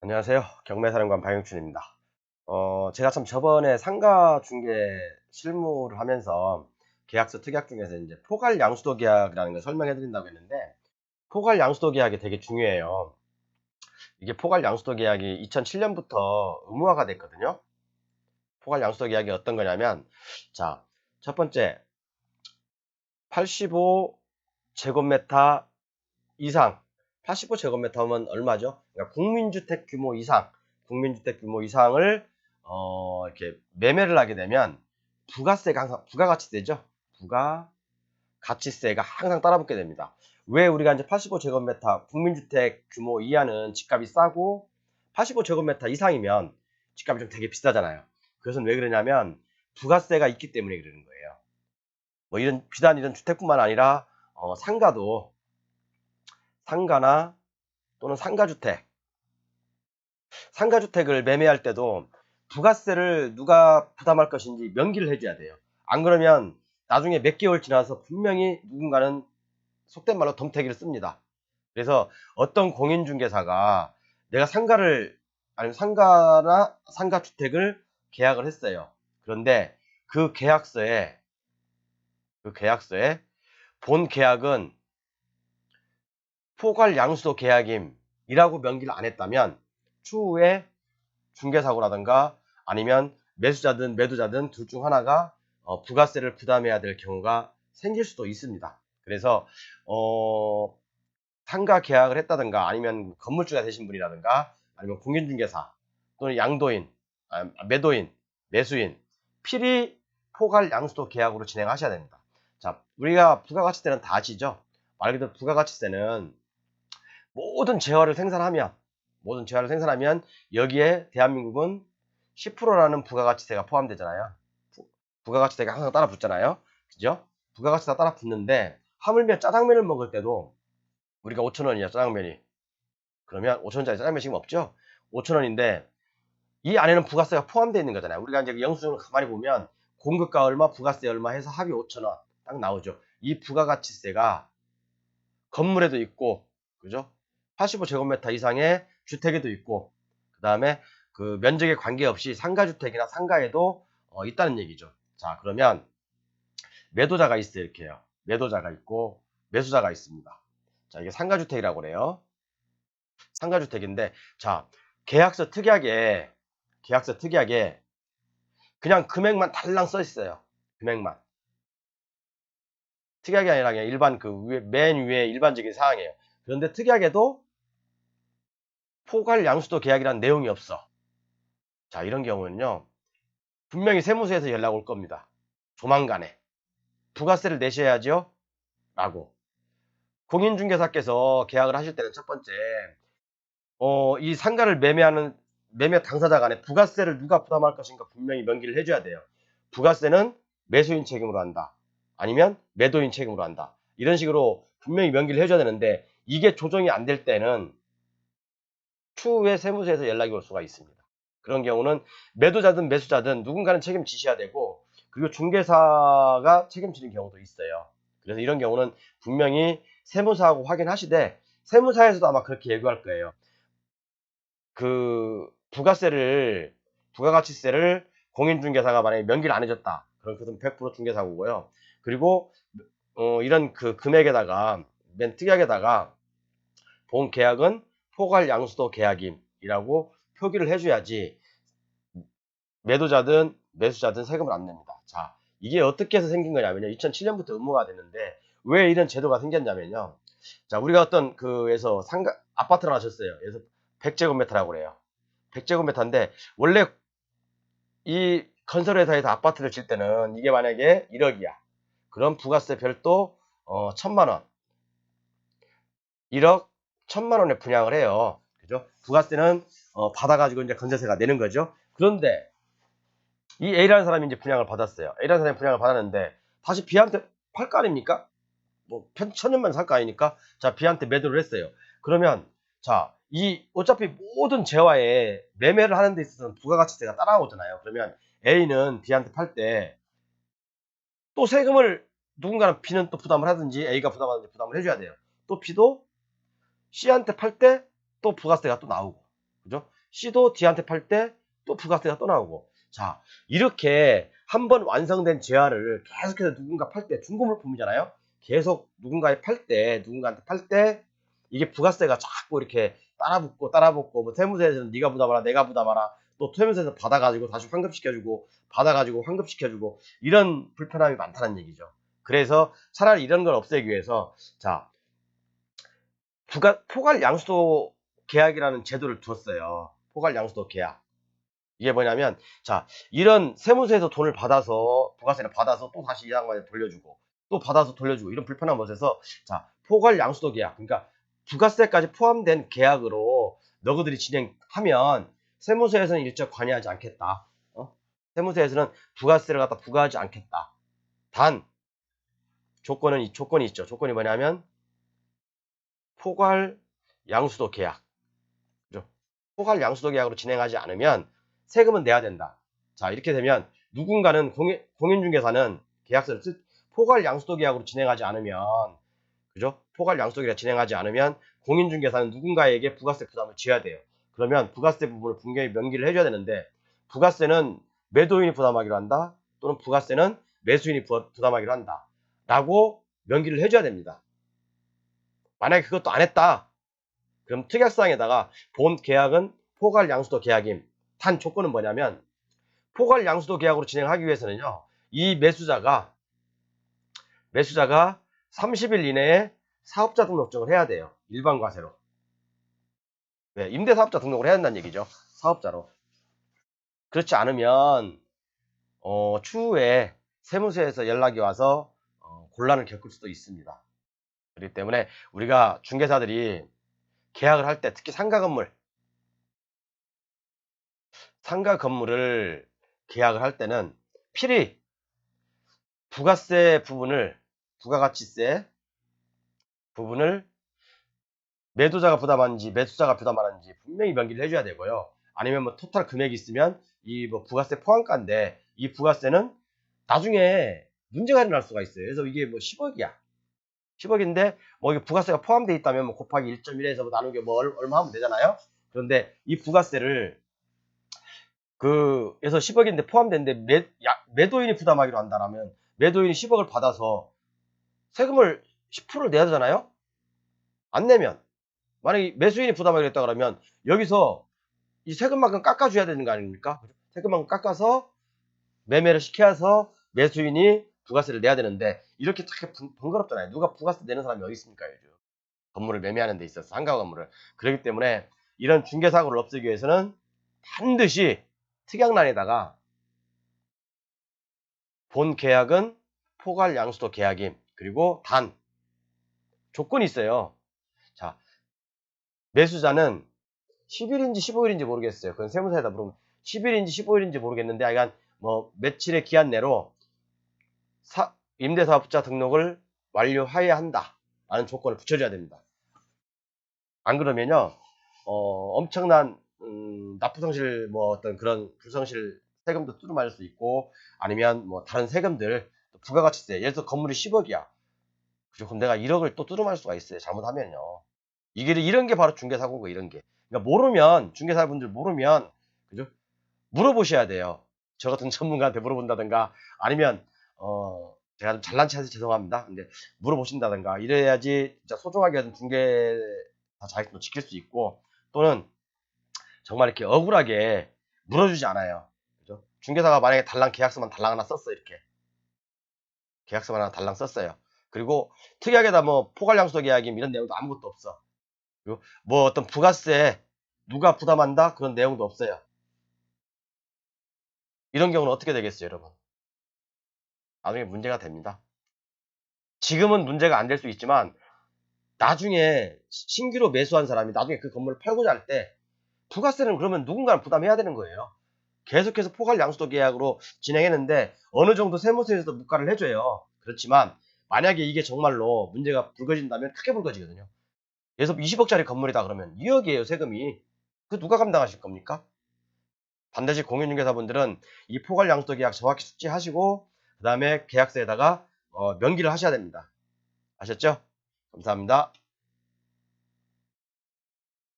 안녕하세요. 경매사령관 박영춘입니다. 제가 참 저번에 상가 중개 실무를 하면서 계약서 특약 중에서 이제 포괄 양수도 계약이라는 걸 설명해 드린다고 했는데, 포괄 양수도 계약이 되게 중요해요. 이게 포괄 양수도 계약이 2007년부터 의무화가 됐거든요. 포괄 양수도 계약이 어떤 거냐면, 자, 첫 번째, 85제곱미터 이상, 85제곱미터면 얼마죠? 그러니까 국민주택 규모 이상, 국민주택 규모 이상을 이렇게 매매를 하게 되면 부가세가 항상 부가가치세죠. 부가가치세가 항상 따라붙게 됩니다. 왜 우리가 이제 85제곱미터 국민주택 규모 이하는 집값이 싸고 85제곱미터 이상이면 집값이 좀 되게 비싸잖아요. 그것은 왜 그러냐면 부가세가 있기 때문에 그러는 거예요. 뭐 이런 비단 이런 주택뿐만 아니라 상가나 또는 상가주택을 매매할 때도 부가세를 누가 부담할 것인지 명기를 해줘야 돼요. 안 그러면 나중에 몇 개월 지나서 분명히 누군가는 속된 말로 덤태기를 씁니다. 그래서 어떤 공인중개사가 내가 아니면 상가나 상가주택을 계약을 했어요. 그런데 그 계약서에 본 계약은 포괄 양수도 계약임이라고 명기를 안 했다면 추후에 중개사고라든가 아니면 매수자든 매도자든 둘 중 하나가 부가세를 부담해야 될 경우가 생길 수도 있습니다. 그래서 상가 계약을 했다든가 아니면 건물주가 되신 분이라든가 아니면 공인중개사 또는 양도인, 매도인, 매수인 필히 포괄 양수도 계약으로 진행하셔야 됩니다. 자, 우리가 부가가치세는 다 아시죠? 말 그대로 부가가치세는 모든 재화를 생산하면 여기에 대한민국은 10%라는 부가가치세가 포함되잖아요. 부가가치세가 항상 따라 붙잖아요. 그죠? 부가가치세가 따라 붙는데 하물며 짜장면을 먹을 때도 우리가 5,000원이야 짜장면이. 그러면 5,000원짜리 짜장면 지금 없죠? 5,000원인데 이 안에는 부가세가 포함되어 있는 거잖아요. 우리가 이제 영수증을 가만히 보면 공급가 얼마, 부가세 얼마 해서 합이 5,000원 딱 나오죠. 이 부가가치세가 건물에도 있고, 그죠? 85제곱미터 이상의 주택에도 있고, 그 다음에 그 면적에 관계없이 상가주택이나 상가에도 있다는 얘기죠. 자, 그러면 매도자가 있어요. 이렇게요. 매도자가 있고, 매수자가 있습니다. 자, 이게 상가주택이라고 그래요. 상가주택인데, 자, 계약서 특이하게 그냥 금액만 달랑 써 있어요. 금액만. 특이하게 아니라 그냥 일반 맨 위에 일반적인 사항이에요. 그런데 특이하게도 포괄 양수도 계약이라는 내용이 없어. 자, 이런 경우는요, 분명히 세무서에서 연락 올 겁니다. 조만간에. 부가세를 내셔야죠? 라고. 공인중개사께서 계약을 하실 때는 첫 번째, 이 상가를 매매 당사자 간에 부가세를 누가 부담할 것인가 분명히 명기를 해줘야 돼요. 부가세는 매수인 책임으로 한다. 아니면 매도인 책임으로 한다. 이런 식으로 분명히 명기를 해줘야 되는데, 이게 조정이 안 될 때는 추후에 세무서에서 연락이 올 수가 있습니다. 그런 경우는 매도자든 매수자든 누군가는 책임지셔야 되고, 그리고 중개사가 책임지는 경우도 있어요. 그래서 이런 경우는 분명히 세무사하고 확인하시되, 세무사에서도 아마 그렇게 예고할 거예요. 부가가치세를 공인중개사가 만약에 명기를 안 해줬다. 그럼 그것은 100% 중개사고요. 그리고 이런 그 금액에다가 맨 특약에다가 본 계약은 포괄 양수도 계약임이라고 표기를 해줘야지 매도자든 매수자든 세금을 안 냅니다. 자, 이게 어떻게 해서 생긴 거냐면요. 2007년부터 의무화가 됐는데 왜 이런 제도가 생겼냐면요. 자, 우리가 어떤 그에서 아파트를 하셨어요. 그래서 100제곱미터라고 그래요. 100제곱미터인데 원래 이 건설회사에서 아파트를 질 때는 이게 만약에 1억이야. 그럼 부가세 별도 1,000만 원. 1억 1,000만 원에 분양을 해요. 그죠? 부가세는 받아가지고 이제 건설회사가 내는 거죠. 그런데 이 A라는 사람이 이제 분양을 받았어요. A라는 사람이 분양을 받았는데 다시 B한테 팔 거 아닙니까? 뭐 천년만 살 거 아니니까 자 B한테 매도를 했어요. 그러면 자 이 어차피 모든 재화에 매매를 하는 데 있어서는 부가가치세가 따라오잖아요. 그러면 A는 B한테 팔 때 또 세금을 누군가는 B는 또 부담을 하든지 A가 부담하든지 부담을 해줘야 돼요. 또 B도 C한테 팔 때 또 부가세가 또 나오고. 그죠? C도 D한테 팔 때 또 부가세가 또 나오고. 자, 이렇게 한번 완성된 재화를 계속해서 누군가 팔 때 중고물품이잖아요. 계속 누군가에 팔 때, 누군가한테 팔 때 이게 부가세가 자꾸 이렇게 따라붙고 뭐 세무서에서는 네가 부담하라, 내가 부담하라. 또 세무서에서 받아가지고 다시 환급시켜주고 받아가지고 환급시켜주고 이런 불편함이 많다는 얘기죠. 그래서 차라리 이런 걸 없애기 위해서 자, 포괄 양수도 계약이라는 제도를 두었어요. 포괄 양수도 계약. 이게 뭐냐면, 자, 이런 세무서에서 돈을 받아서, 부가세를 받아서 또 다시 이 양반에 돌려주고, 또 받아서 돌려주고, 이런 불편한 것에서, 자, 포괄 양수도 계약. 그러니까, 부가세까지 포함된 계약으로 너희들이 진행하면, 세무서에서는 일절 관여하지 않겠다. 세무서에서는 부가세를 갖다 부과하지 않겠다. 단, 조건이 있죠. 조건이 뭐냐면, 포괄 양수도 계약. 그죠? 포괄 양수도 계약으로 진행하지 않으면 세금은 내야 된다. 자, 이렇게 되면 누군가는 공인중개사는 계약서를 포괄 양수도 계약으로 진행하지 않으면 그죠? 포괄 양수도 계약 진행하지 않으면 공인중개사는 누군가에게 부가세 부담을 지어야 돼요. 그러면 부가세 부분을 분명히 명기를 해줘야 되는데 부가세는 매도인이 부담하기로 한다. 또는 부가세는 매수인이 부담하기로 한다. 라고 명기를 해줘야 됩니다. 만약에 그것도 안 했다. 그럼 특약사항에다가 본 계약은 포괄 양수도 계약임. 단 조건은 뭐냐면 포괄 양수도 계약으로 진행하기 위해서는요. 이 매수자가 30일 이내에 사업자 등록증을 해야 돼요. 일반 과세로. 네, 임대사업자 등록을 해야 된다는 얘기죠. 사업자로. 그렇지 않으면 추후에 세무서에서 연락이 와서 곤란을 겪을 수도 있습니다. 그렇기 때문에 우리가 중개사들이 계약을 할 때 특히 상가 건물을 계약을 할 때는 필히 부가세 부분을 부가가치세 부분을 매도자가 부담하는지 매수자가 부담하는지 분명히 명기를 해줘야 되고요. 아니면 뭐 토탈 금액이 있으면 이 뭐 부가세 포함가인데 이 부가세는 나중에 문제가 일어날 수가 있어요. 그래서 이게 뭐 10억이야. 10억인데 뭐 이게 부가세가 포함되어 있다면 뭐 곱하기 1.1에서 뭐 나누기 뭐 얼마 하면 되잖아요. 그런데 이 부가세를 그래서 10억인데 포함되는데 매도인이 부담하기로 한다라면 매도인이 10억을 받아서 세금을 10%를 내야 되잖아요. 안 내면 만약에 매수인이 부담하기로 했다 그러면 여기서 이 세금만큼 깎아줘야 되는 거 아닙니까? 세금만큼 깎아서 매매를 시켜서 매수인이 부가세를 내야 되는데 이렇게 되게 번거롭잖아요. 누가 부가세 내는 사람이 어디 있습니까? 요즘 건물을 매매하는 데 있어서 상가 건물을. 그렇기 때문에 이런 중개사고를 없애기 위해서는 반드시 특약란에다가 본 계약은 포괄 양수도 계약임. 그리고 단 조건이 있어요. 자, 매수자는 10일인지 15일인지 모르겠어요. 그건 세무사에다 물으면 10일인지 15일인지 모르겠는데 하여간 뭐 며칠의 기한 내로 임대사업자 등록을 완료해야 한다. 라는 조건을 붙여줘야 됩니다. 안 그러면요, 엄청난, 납부성실, 뭐 어떤 그런 불성실 세금도 뚜루마릴 수 있고, 아니면 뭐 다른 세금들, 부가가치세, 예를 들어 건물이 10억이야. 그죠? 그럼 내가 1억을 또 뚜루마릴 수가 있어요. 잘못하면요. 이런 게 바로 중개사고고, 이런 게. 그러니까 중개사분들 모르면, 그죠? 물어보셔야 돼요. 저 같은 전문가한테 물어본다든가, 아니면, 제가 좀 잘난 체해서 죄송합니다. 근데 물어보신다든가, 이래야지 진짜 소중하게 하던 중개사 자격도 지킬 수 있고, 또는 정말 이렇게 억울하게 물어주지 않아요. 그죠? 중개사가 만약에 계약서만 달랑 하나 썼어, 이렇게. 계약서만 하나 달랑 썼어요. 그리고 특이하게다 뭐 포괄양수도 계약임 이런 내용도 아무것도 없어. 그리고 뭐 어떤 부가세 누가 부담한다 그런 내용도 없어요. 이런 경우는 어떻게 되겠어요, 여러분? 나중에 문제가 됩니다. 지금은 문제가 안 될 수 있지만 나중에 신규로 매수한 사람이 나중에 그 건물을 팔고자 할 때 부가세는 그러면 누군가는 부담해야 되는 거예요. 계속해서 포괄 양수도 계약으로 진행했는데 어느 정도 세무서에서도 무가를 해줘요. 그렇지만 만약에 이게 정말로 문제가 불거진다면 크게 불거지거든요. 그래서 20억짜리 건물이다 그러면 2억이에요, 세금이. 그 누가 감당하실 겁니까? 반드시 공인중개사분들은 이 포괄 양수도 계약 정확히 숙지하시고 그 다음에 계약서에다가 명기를 하셔야 됩니다. 아셨죠? 감사합니다.